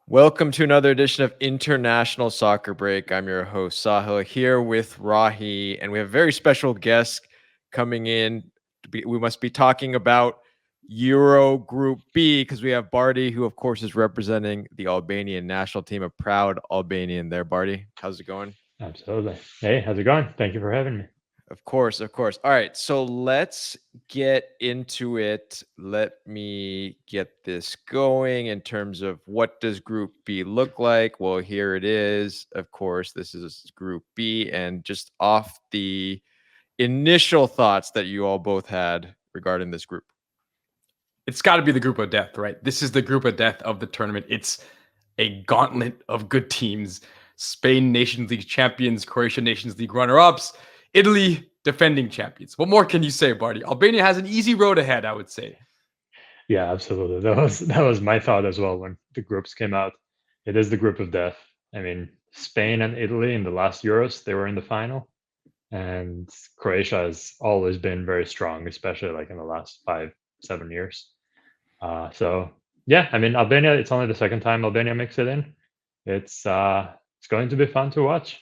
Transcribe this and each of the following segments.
Welcome to another edition of International Soccer Break. I'm your host, Sahil, here with Rahi, and we have a very special guest coming in. We must be talking about Euro Group B because we have Barty, who, of course, is representing the Albanian national team, a proud Albanian there. Barty, how's it going? Absolutely. Hey, how's it going? Thank you for having me. Of course, of course. All right, so let's get into it. Let me get this going in terms of what does Group B look like? Well, here it is. Of course, this is Group B, and just off the initial thoughts that you all both had regarding this group. It's got to be the group of death, right? This is the group of death of the tournament. It's a gauntlet of good teams. Spain Nations League champions, Croatia Nations League runner-ups, Italy defending champions. What more can you say, Barty? Albania has an easy road ahead, I would say. Yeah, absolutely. That was my thought as well when the groups came out. It is the group of death. I mean, Spain and Italy in the last Euros, they were in the final. And Croatia has always been very strong, especially like in the last 5, 7 years. So yeah, I mean Albania, it's only the second time Albania makes it in. It's going to be fun to watch.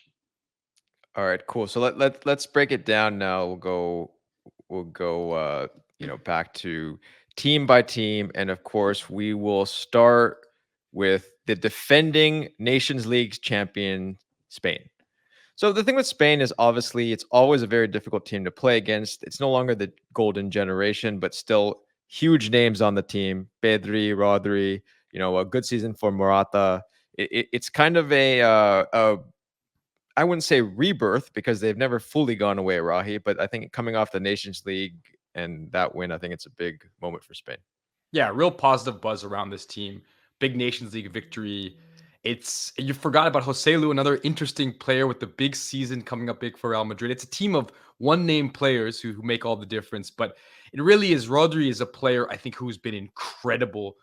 All right, cool. So let's break it down now. We'll go back to team by team, and of course we will start with the defending Nations League champion Spain. So the thing with Spain is obviously it's always a very difficult team to play against. It's no longer the golden generation, but still huge names on the team. Pedri, Rodri, a good season for Morata. It's kind of a I wouldn't say rebirth because they've never fully gone away, Rahi, but I think coming off the Nations League and that win, I think it's a big moment for Spain. Yeah, real positive buzz around this team. Big Nations League victory. You forgot about Joselu, another interesting player with the big season coming up big for Real Madrid. It's a team of one name players who make all the difference, but it really is. Rodri is a player I think who's been incredible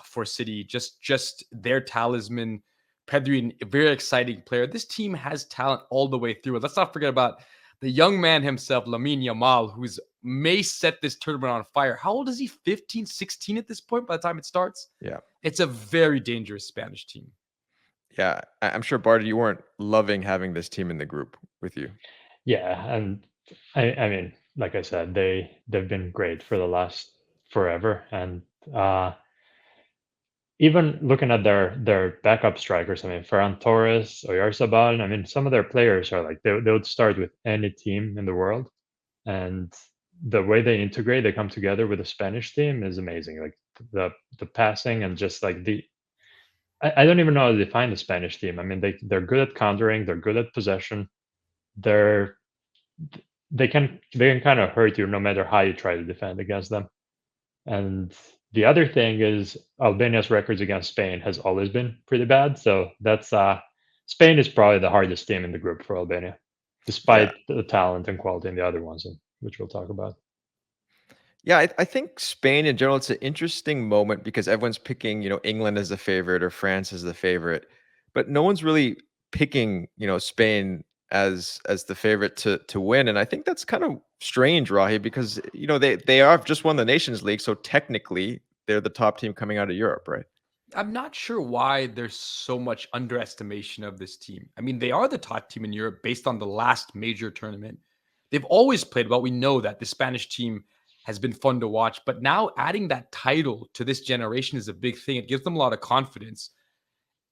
for City. Just their talisman. Pedri, a very exciting player. This team has talent all the way through. Let's not forget about the young man himself, Lamine Yamal, who's may set this tournament on fire. How old is he? 15, 16 at this point by the time it starts? Yeah. It's a very dangerous Spanish team. Yeah. I'm sure, Barty, you weren't loving having this team in the group with you. Yeah, and I mean, like I said, they've been great for the last forever, and even looking at their backup strikers, I mean, Ferran Torres, Oyarzabal, I mean, some of their players are like they would start with any team in the world, and the way they integrate, they come together with the Spanish team is amazing. Like the passing and just like I don't even know how to define the Spanish team. I mean, they're good at countering, they're good at possession, they're they can kind of hurt you no matter how you try to defend against them. And the other thing is Albania's records against Spain has always been pretty bad. So that's Spain is probably the hardest team in the group for Albania, Yeah. despite the talent and quality in the other ones, which we'll talk about. Yeah, I think Spain in general, it's an interesting moment because everyone's picking, England as the favorite or France as the favorite, but no one's really picking, Spain as the favorite to win. And I think that's kind of strange, Rahi, because they have just won the Nations League, so technically they're the top team coming out of Europe, right? I'm not sure why there's so much underestimation of this team. I mean, they are the top team in Europe based on the last major tournament. They've always played well. We know that the Spanish team has been fun to watch, but now adding that title to this generation is a big thing. It gives them a lot of confidence.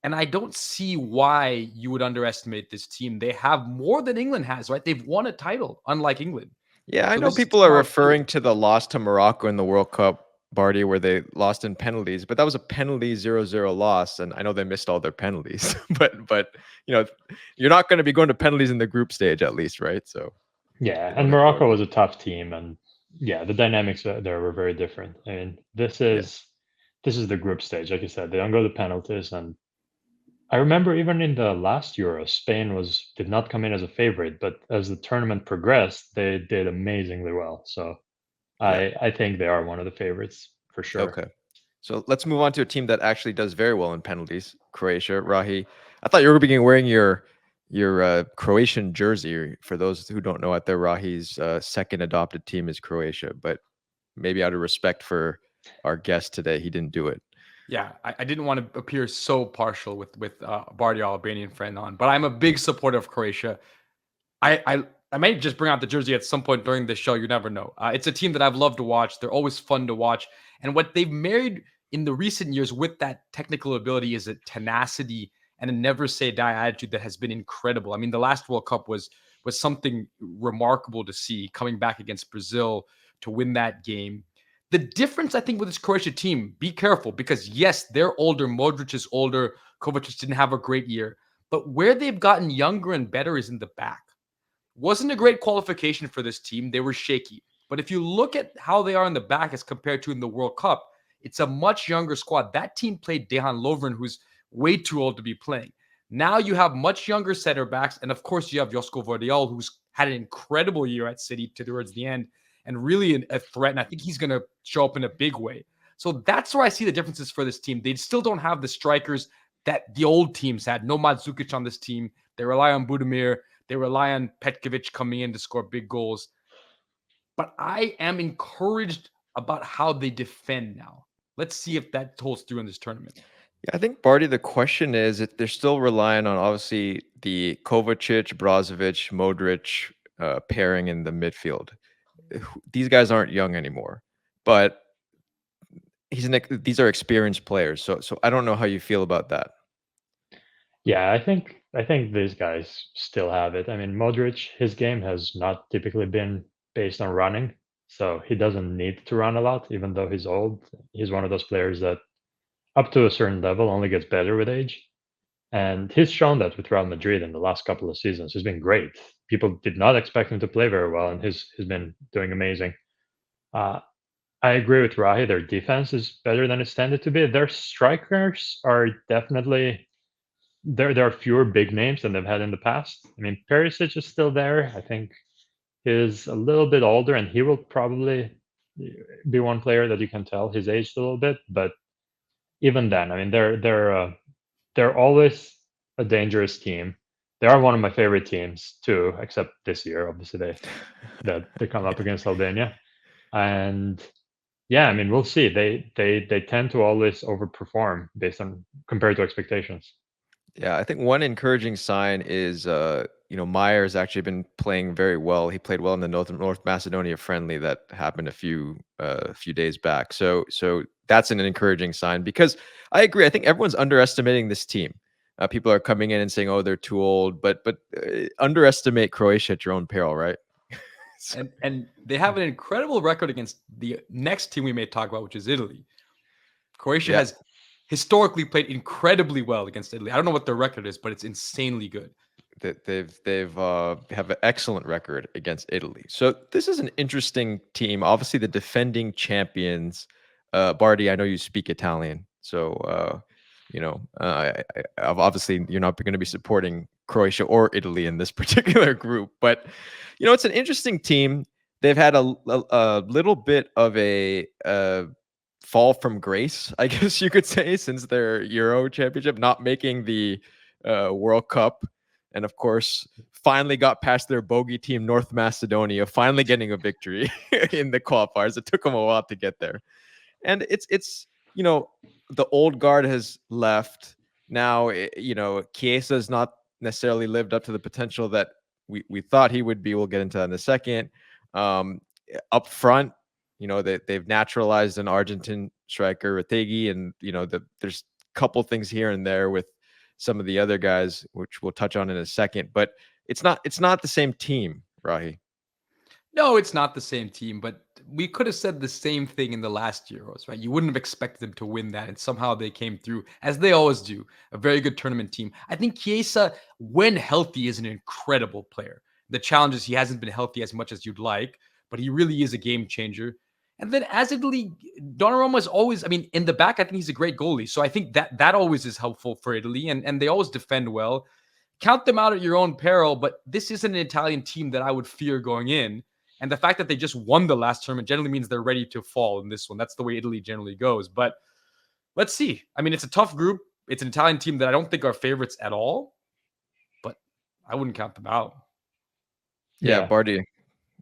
And I don't see why you would underestimate this team. They have more than England has, right? They've won a title, unlike England. Yeah, I So know this is people are how it feels. referring to the loss to Morocco in the World Cup, Barty, where they lost in penalties, but that was a penalty 0-0 loss, and I know they missed all their penalties. but you're not going to be going to penalties in the group stage, at least, right? So Yeah, they and don't have to worry Morocco about was a tough team, and yeah, the dynamics there were very different. I mean, this it. Yeah. is this is the group stage, like you said. They don't go to penalties, and I remember even in the last Euro, Spain did not come in as a favorite, but as the tournament progressed, they did amazingly well. So Yeah. I think they are one of the favorites for sure. Okay. So let's move on to a team that actually does very well in penalties, Croatia. Rahi, I thought you were beginning wearing your Croatian jersey. For those who don't know out there, Rahi's second adopted team is Croatia, but maybe out of respect for our guest today, he didn't do it. Yeah, I didn't want to appear so partial with Bardi, our Albanian friend, on, but I'm a big supporter of Croatia. I might just bring out the jersey at some point during this show. You never know. It's a team that I've loved to watch. They're always fun to watch, and what they've married in the recent years with that technical ability is a tenacity and a never say die attitude that has been incredible. I mean, the last World Cup was something remarkable to see, coming back against Brazil to win that game. The difference, I think, with this Croatia team, be careful, because yes, they're older. Modric is older. Kovacic didn't have a great year. But where they've gotten younger and better is in the back. Wasn't a great qualification for this team. They were shaky. But if you look at how they are in the back as compared to in the World Cup, it's a much younger squad. That team played Dejan Lovren, who's way too old to be playing. Now you have much younger center backs. And of course, you have Josko Vardiol, who's had an incredible year at City towards the end and really a threat. And I think he's going to show up in a big way. So that's where I see the differences for this team. They still don't have the strikers that the old teams had. No Mandzukic on this team. They rely on Budimir. They rely on Petkovic coming in to score big goals. But I am encouraged about how they defend now. Let's see if that holds through in this tournament. Yeah, I think, Barty, the question is if they're still relying on, obviously, the Kovacic, Brozovic, Modric pairing in the midfield. These guys aren't young anymore, but these are experienced players. So I don't know how you feel about that. Yeah, I think these guys still have it. I mean, Modric, his game has not typically been based on running, so he doesn't need to run a lot, even though he's old. He's one of those players that, up to a certain level, only gets better with age. And he's shown that with Real Madrid in the last couple of seasons. He's been great. People did not expect him to play very well, and he's been doing amazing. Uh, I agree with Rahi. Their defense is better than it's tended to be. Their strikers are definitely there are fewer big names than they've had in the past. I mean, Perisic is still there. I think he's a little bit older, and he will probably be one player that you can tell he's aged a little bit. But even then, I mean, they're always a dangerous team. They are one of my favorite teams too, except this year, obviously they come up against Albania, and yeah, I mean, we'll see. They tend to always overperform based on compared to expectations. Yeah, I think one encouraging sign is, Meyer's actually been playing very well. He played well in the North Macedonia friendly that happened a few days back. So that's an encouraging sign, because I agree. I think everyone's underestimating this team. People are coming in and saying, "Oh, they're too old," but underestimate Croatia at your own peril, right? And they have an incredible record against the next team we may talk about, which is Italy. Croatia has historically played incredibly well against Italy. I don't know what their record is, but it's insanely good. That they've have an excellent record against Italy. So this is an interesting team. Obviously, the defending champions. Bardi, I know you speak Italian, so obviously you're not going to be supporting Croatia or Italy in this particular group. But it's an interesting team. They've had a little bit of a fall from grace, I guess you could say, since their Euro championship, not making the World Cup. And of course, finally got past their bogey team, North Macedonia, finally getting a victory in the qualifiers. It took them a while to get there. And it's the old guard has left. Now, Chiesa has not necessarily lived up to the potential that we thought he would be. We'll get into that in a second. Up front, they've naturalized an Argentine striker, Retegi, and there's a couple things here and there with some of the other guys, which we'll touch on in a second. But it's not the same team, Rahi. No, it's not the same team, but we could have said the same thing in the last Euros, right? You wouldn't have expected them to win that, and somehow they came through, as they always do. A very good tournament team. I think Chiesa, when healthy, is an incredible player. The challenge is he hasn't been healthy as much as you'd like, but he really is a game changer. And then as Italy, Donnarumma is always, I mean, in the back, I think he's a great goalie. So I think that always is helpful for Italy, and they always defend well. Count them out at your own peril, but this isn't an Italian team that I would fear going in. And the fact that they just won the last tournament generally means they're ready to fall in this one. That's the way Italy generally goes. But let's see. I mean, it's a tough group. It's an Italian team that I don't think are favorites at all, but I wouldn't count them out. Yeah, Bardi,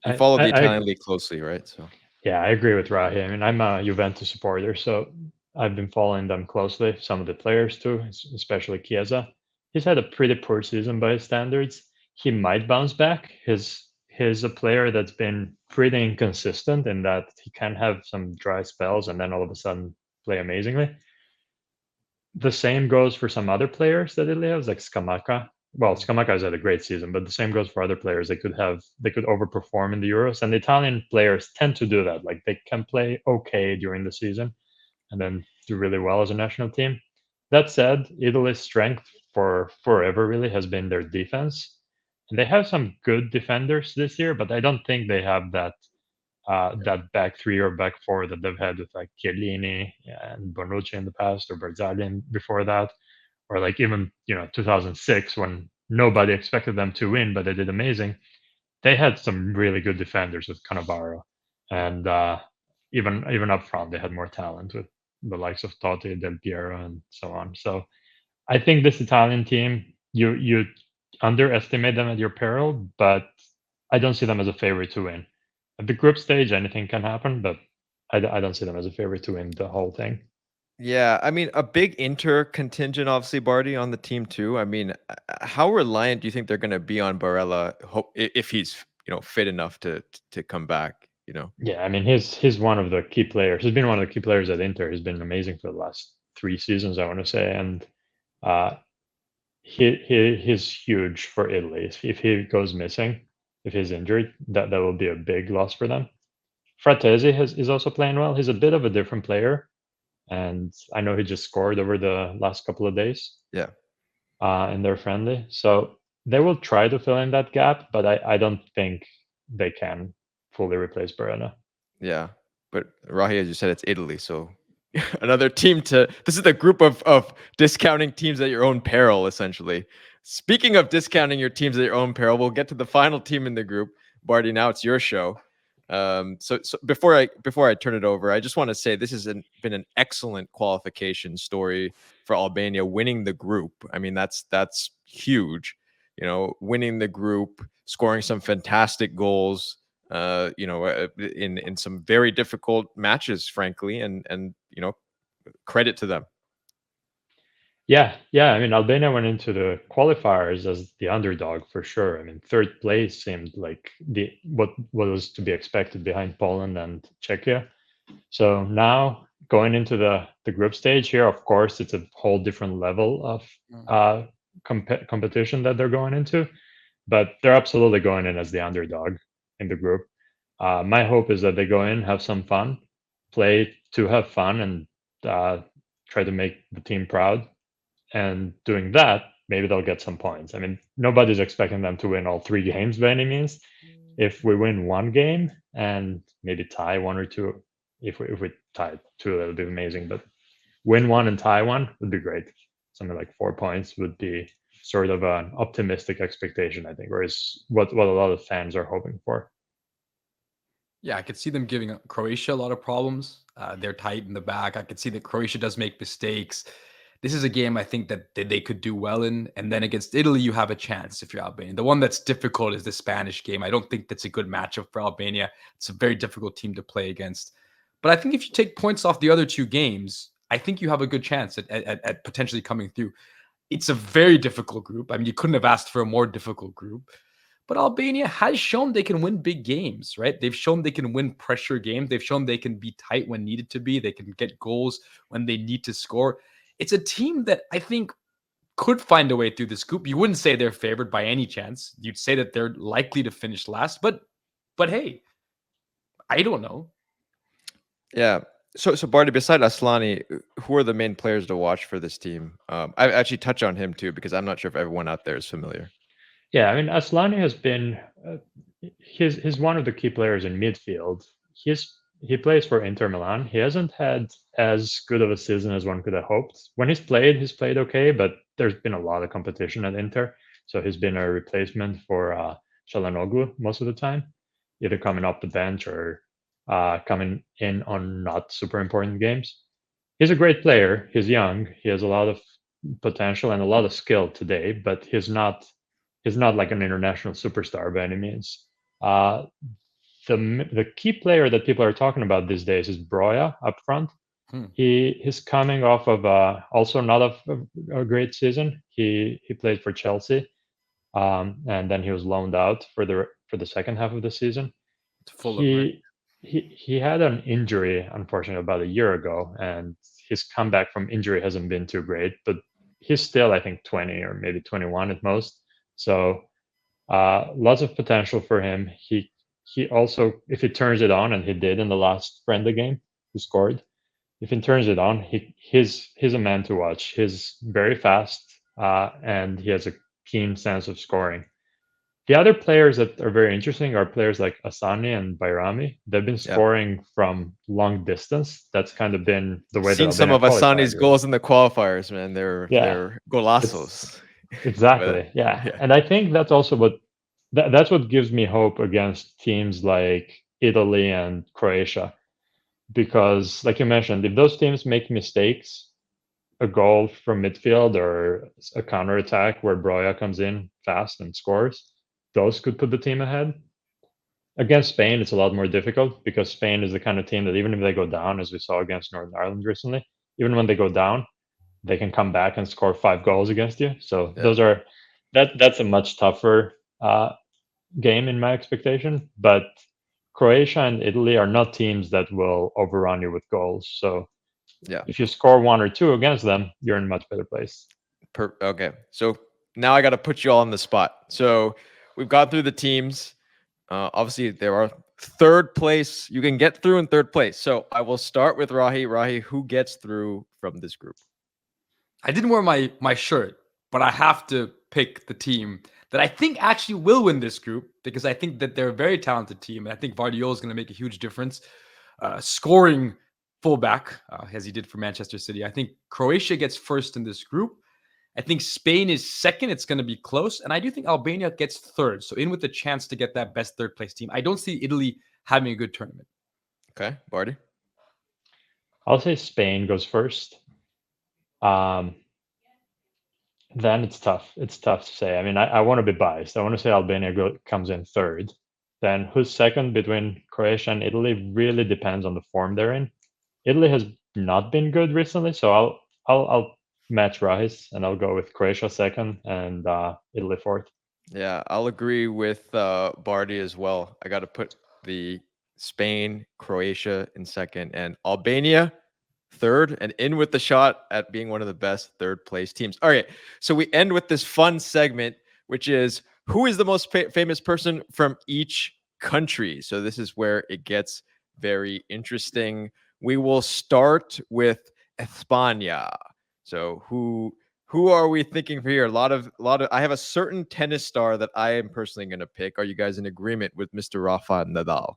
you follow the Italian league closely, right? So yeah, I agree with Rahi. I mean, I'm a Juventus supporter, so I've been following them closely. Some of the players too, especially Chiesa. He's had a pretty poor season by his standards. He might bounce back. He's a player that's been pretty inconsistent in that he can have some dry spells and then all of a sudden play amazingly. The same goes for some other players that Italy has, like Scamacca. Well, Scamacca has had a great season, but the same goes for other players. They could overperform in the Euros, and the Italian players tend to do that. Like they can play okay during the season, and then do really well as a national team. That said, Italy's strength for forever really has been their defense. And they have some good defenders this year, but I don't think they have that back three or back four that they've had with like Chiellini and Bonucci in the past, or Barzagli before that, or like even 2006 when nobody expected them to win, but they did amazing. They had some really good defenders with Cannavaro, and even up front they had more talent with the likes of Totti, Del Piero, and so on. So I think this Italian team, you underestimate them at your peril, but I don't see them as a favorite to win. At the group stage, anything can happen, but I don't see them as a favorite to win the whole thing. Yeah, I mean, a big Inter contingent, obviously, Barty, on the team too. I mean, how reliant do you think they're going to be on Barella if he's fit enough to come back? Yeah, I mean, he's one of the key players. He's been one of the key players at Inter. He's been amazing for the last 3 seasons, I want to say, and he's huge for Italy. If he goes missing, if he's injured, that will be a big loss for them. Fratesi is also playing well. He's a bit of a different player, and I know he just scored over the last couple of days. Yeah. In their friendly, so they will try to fill in that gap, but I don't think they can fully replace Barella. Yeah, but Rahi, as you said, it's Italy, so another team to. This is the group of discounting teams at your own peril, essentially. Speaking of discounting your teams at your own peril, we'll get to the final team in the group. Barty, now it's your show. So before I turn it over, I just want to say this has been an excellent qualification story for Albania, winning the group. I mean, that's huge. Winning the group, scoring some fantastic goals. In some very difficult matches, frankly, and credit to them. Yeah. I mean, Albania went into the qualifiers as the underdog for sure. I mean, third place seemed like what was to be expected behind Poland and Czechia. So now going into the group stage here, of course, it's a whole different level of competition that they're going into, but they're absolutely going in as the underdog in the group. My hope is that they go in, have some fun, play to have fun, and try to make the team proud. And doing that, maybe they'll get some points. I mean, nobody's expecting them to win all 3 games by any means. If we win 1 game and maybe tie 1 or 2, if we tie 2, that would be amazing. But win 1 and tie 1 would be great. Something like 4 points would be sort of an optimistic expectation, I think, or is what a lot of fans are hoping for. Yeah, I could see them giving Croatia a lot of problems. They're tight in the back. I could see that Croatia does make mistakes. This is a game I think that they could do well in. And then against Italy, you have a chance if you're Albania. The one that's difficult is the Spanish game. I don't think that's a good matchup for Albania. It's a very difficult team to play against. But I think if you take points off the other 2 games, I think you have a good chance at potentially coming through. It's a very difficult group. I mean, you couldn't have asked for a more difficult group. But Albania has shown they can win big games, right? They've shown they can win pressure games. They've shown they can be tight when needed to be. They can get goals when they need to score. It's a team that I think could find a way through this group. You wouldn't say they're favored by any chance. You'd say that they're likely to finish last. But hey, I don't know. Yeah. So Barty, beside Aslani, who are the main players to watch for this team? I actually touch on him too because I'm not sure if everyone out there is familiar. Yeah, I mean, Aslani has been he's one of the key players in midfield. He plays for Inter Milan. He hasn't had as good of a season as one could have hoped. When he's played okay, but there's been a lot of competition at Inter, so he's been a replacement for Çalhanoğlu most of the time, either coming off the bench or coming in on not super important games. He's a great player. He's young. He has a lot of potential and a lot of skill today, but he's not like an international superstar by any means. The key player that people are talking about these days is Broja up front. He's coming off of also not a great season. He played for Chelsea, and then he was loaned out for the second half of the season. It's Fulham, right? He had an injury, unfortunately, about a year ago, and his comeback from injury hasn't been too great. But he's still, I think, 20 or maybe 21 at most. So lots of potential for him. He also, if he turns it on, and he did in the last friendly game, he scored. If he turns it on, he's a man to watch. He's very fast, and he has a keen sense of scoring. The other players that are very interesting are players like Asani and Bayrami. They've been scoring from long distance. That's kind of been the way Seen that some of Asani's qualified, goals in the qualifiers, man. They're golazos. Exactly. Yeah. And I think that's also that's what gives me hope against teams like Italy and Croatia. Because, like you mentioned, if those teams make mistakes, a goal from midfield or a counter attack where Broja comes in fast and scores, those could put the team ahead. Against Spain, it's a lot more difficult because Spain is the kind of team that even if they go down, as we saw against Northern Ireland recently, even when they go down, they can come back and score 5 goals against you. So that's a much tougher game in my expectation. But Croatia and Italy are not teams that will overrun you with goals. So if you score 1 or 2 against them, you're in a much better place. Okay. So now I got to put you all on the spot. So we've gone through the teams. Obviously, there are third place. You can get through in third place. So I will start with Rahi. Rahi, who gets through from this group? I didn't wear my shirt, but I have to pick the team that I think actually will win this group because I think that they're a very talented team. And I think Vardiol is going to make a huge difference. Scoring fullback, as he did for Manchester City. I think Croatia gets first in this group. I think Spain is second. It's going to be close. And I do think Albania gets third. So in with the chance to get that best third place team. I don't see Italy having a good tournament. Okay. Barty? I'll say Spain goes first. Then it's tough. It's tough to say. I mean, I want to be biased. I want to say Albania comes in third. Then who's second between Croatia and Italy really depends on the form they're in. Italy has not been good recently, so I'll match Rahi's and I'll go with Croatia second and Italy fourth. Yeah, I'll agree with Barty as well. I got to put the Spain, Croatia in second, and Albania third, and in with the shot at being one of the best third place teams. All right, so we end with this fun segment, which is who is the most famous person from each country. So this is where it gets very interesting. We will start with España. So who are we thinking for here? A lot of. I have a certain tennis star that I am personally going to pick. Are you guys in agreement with Mr. Rafa Nadal?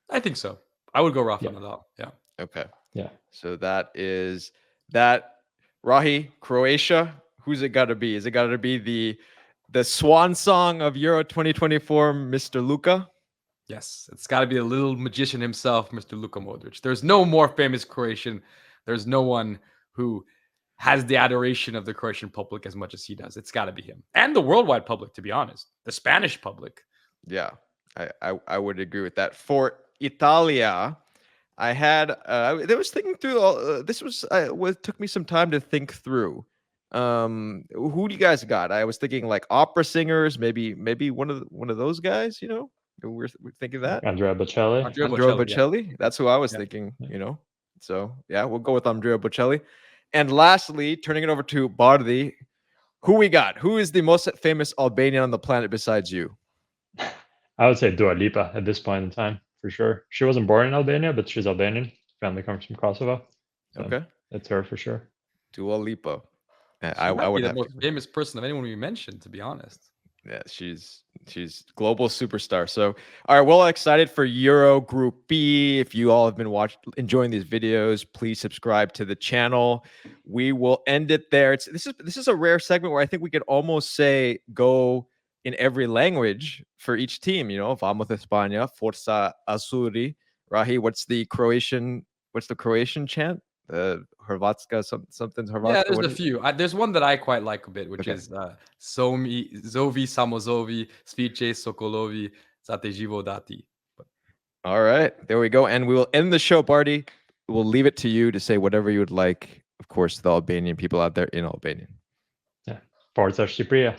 I think so. I would go Rafa Nadal. Yeah. Okay. Yeah. So that is that. Rahi, Croatia. Who's it got to be? Is it got to be the swan song of Euro 2024, Mr. Luka? Yes, it's got to be a little magician himself, Mr. Luka Modric. There's no more famous Croatian. There's no one who has the adoration of the Croatian public as much as he does. It's got to be him. And the worldwide public, to be honest. The Spanish public. Yeah, I would agree with that. For Italia, I had I was thinking through all this was took me some time to think through. Who do you guys got? I was thinking like opera singers, maybe one of those guys, you know? We're thinking that. Andrea Bocelli. Andrea Bocelli. Yeah. That's who I was thinking, you know. So yeah, we'll go with Andrea Bocelli. And lastly, turning it over to Bardi, who we got? Who is the most famous Albanian on the planet besides you? I would say Dua Lipa at this point in time, for sure. She wasn't born in Albania, but she's Albanian. Family comes from Kosovo. So okay. That's her for sure. Dua Lipa. I would be the most famous person of anyone we mentioned, to be honest. Yeah, she's global superstar. So, all right, well, excited for Euro Group B. If you all have been enjoying these videos, please subscribe to the channel. We will end it there. This is a rare segment where I think we could almost say go in every language for each team. You know, Vamos España, Forza Azzurri. Rahi, what's the Croatian chant? Hrvatska, something Hrvatska. Yeah, there's a few. There's one that I quite like a bit, which is Zovi Samozovi Svice Sokolovi Zate Živo Dati. All right, there we go. And we will end the show, Barty. we'll leave it to you to say whatever you would like. Of course, the Albanian people out there in Albanian. Yeah. Forza Shqipëria.